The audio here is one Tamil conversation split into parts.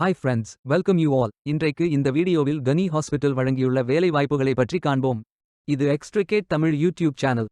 Hi friends, welcome you all. இன்றைக்கு இந்த வீடியோவில் கனி ஹாஸ்பிட்டல் வழங்கியுள்ள வேலை வாய்ப்புகளை பற்றி காண்போம். இது எக்ஸ்ட்ரிகேட் தமிழ் யூடியூப் சேனல்.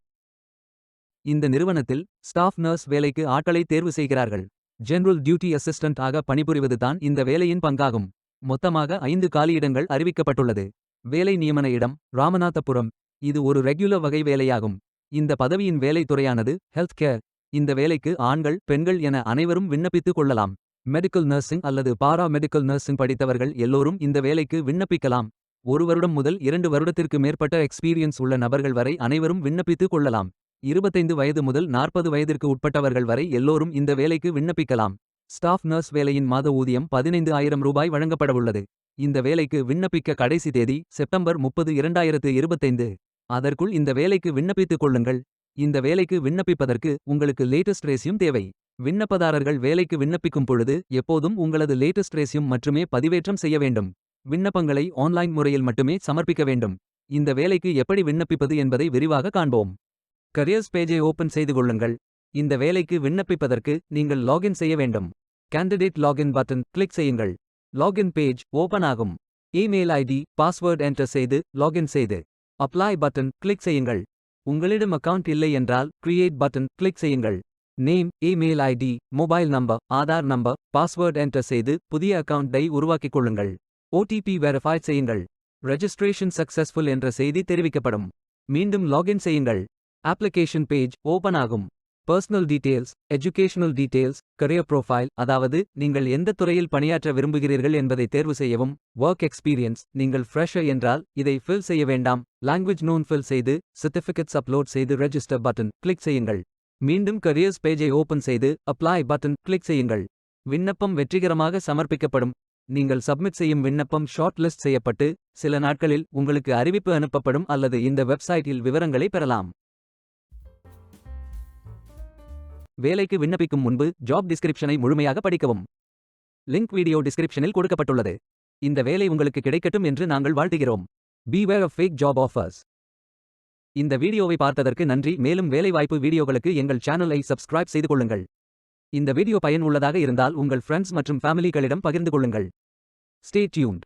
இந்த நிறுவனத்தில் ஸ்டாஃப் நர்ஸ் வேலைக்கு ஆட்களை தேர்வு செய்கிறார்கள். ஜெனரல் டியூட்டி அசிஸ்டன்ட் ஆக பணிபுரிவதுதான் இந்த வேலையின் பங்காகும். மொத்தமாக 5 காலியிடங்கள் அறிவிக்கப்பட்டுள்ளது. வேலை நியமன இடம் ராமநாதபுரம். இது ஒரு ரெகுலர் வகை வேலையாகும். இந்த பதவியின் வேலை துறையானது ஹெல்த் கேர். இந்த வேலைக்கு ஆண்கள் பெண்கள் என அனைவரும் விண்ணப்பித்துக் கொள்ளலாம். மெடிக்கல் நர்சிங் அல்லது பாரா மெடிக்கல் நர்சிங் படித்தவர்கள் எல்லோரும் இந்த வேலைக்கு விண்ணப்பிக்கலாம். 1 வருடம் முதல் 2 வருடத்திற்கு மேற்பட்ட எக்ஸ்பீரியன்ஸ் உள்ள நபர்கள் வரை அனைவரும் விண்ணப்பித்துக் கொள்ளலாம். 25 வயது முதல் 40 வயதிற்கு உட்பட்டவர்கள் வரை எல்லோரும் இந்த வேலைக்கு விண்ணப்பிக்கலாம். ஸ்டாஃப் நர்ஸ் வேலையின் மாத ஊதியம் 15,000 ரூபாய் வழங்கப்படவுள்ளது. இந்த வேலைக்கு விண்ணப்பிக்க கடைசி தேதி செப்டம்பர் 30, 2025. அதற்குள் இந்த வேலைக்கு விண்ணப்பித்துக் கொள்ளுங்கள். இந்த வேலைக்கு விண்ணப்பிப்பதற்கு உங்களுக்கு லேட்டஸ்ட் ரெஸ்யூம் தேவை. விண்ணப்பதாரர்கள் வேலைக்கு விண்ணப்பிக்கும் பொழுது எப்போதும் உங்களது லேட்டஸ்ட் ரெஸ்யூம் மட்டுமே பதிவேற்றம் செய்ய வேண்டும். விண்ணப்பங்களை ஆன்லைன் முறையில் மட்டுமே சமர்ப்பிக்க வேண்டும். இந்த வேலைக்கு எப்படி விண்ணப்பிப்பது என்பதை விரிவாக காண்போம். கரியர்ஸ் பேஜை ஓபன் செய்து கொள்ளுங்கள். இந்த வேலைக்கு விண்ணப்பிப்பதற்கு நீங்கள் லாகின் செய்ய வேண்டும். கேண்டிடேட் லாகின் பட்டன் கிளிக் செய்யுங்கள். லாகின் பேஜ் ஓபன் ஆகும். இமெயில் ஐடி பாஸ்வேர்ட் என்டர் செய்து லாகின் செய்து அப்ளை பட்டன் கிளிக் செய்யுங்கள். உங்களிடம் அக்கவுண்ட் இல்லை என்றால் கிரியேட் பட்டன் கிளிக் செய்யுங்கள். Name, email ID, mobile number, Aadhaar number, password enter செய்து புதிய அக்கவுண்டை உருவாக்கிக் கொள்ளுங்கள். ஓடிபி வெரிஃபை செய்யுங்கள். ரெஜிஸ்ட்ரேஷன் சக்சஸ்ஃபுல் என்ற செய்தி தெரிவிக்கப்படும். மீண்டும் லாகின் செய்யுங்கள். அப்ளிகேஷன் பேஜ் ஓபன் ஆகும். Personal details, educational details, career profile, அதாவது நீங்கள் எந்த துறையில் பணியாற்ற விரும்புகிறீர்கள் என்பதை தேர்வு செய்யவும். ஒர்க் எக்ஸ்பீரியன்ஸ், நீங்கள் ஃப்ரெஷர் என்றால் இதை ஃபில் செய்ய வேண்டாம். லாங்குவேஜ் நோன் ஃபில் செய்து சர்டிஃபிகேட்ஸ் அப்லோட் செய்து ரெஜிஸ்டர் பட்டன் கிளிக் செய்யுங்கள். மீண்டும் கரியர்ஸ் பேஜை ஓபன் செய்து அப்ளை பட்டன் கிளிக் செய்யுங்கள். விண்ணப்பம் வெற்றிகரமாக சமர்ப்பிக்கப்படும். நீங்கள் சப்மிட் செய்யும் விண்ணப்பம் ஷார்ட் லிஸ்ட் செய்யப்பட்டு சில நாட்களில் உங்களுக்கு அறிவிப்பு அனுப்பப்படும் அல்லது இந்த வெப்சைட்டில் விவரங்களை பெறலாம். வேலைக்கு விண்ணப்பிக்கும் முன்பு ஜாப் டிஸ்கிரிப்ஷனை முழுமையாக படிக்கவும். லிங்க் வீடியோ டிஸ்கிரிப்ஷனில் கொடுக்கப்பட்டுள்ளது. இந்த வேலை உங்களுக்கு கிடைக்கட்டும் என்று நாங்கள் வாழ்த்துகிறோம். Beware of fake job offers. இந்த வீடியோவை பார்த்ததற்கு நன்றி. மேலும் வேலைவாய்ப்பு வீடியோகளுக்கு எங்கள் சேனலை சப்ஸ்கிரைப் செய்து கொள்ளுங்கள். இந்த வீடியோ பயன் உள்ளதாக இருந்தால் உங்கள் ஃப்ரெண்ட்ஸ் மற்றும் ஃபேமிலிகளிடம் பகிர்ந்து கொள்ளுங்கள். Stay tuned.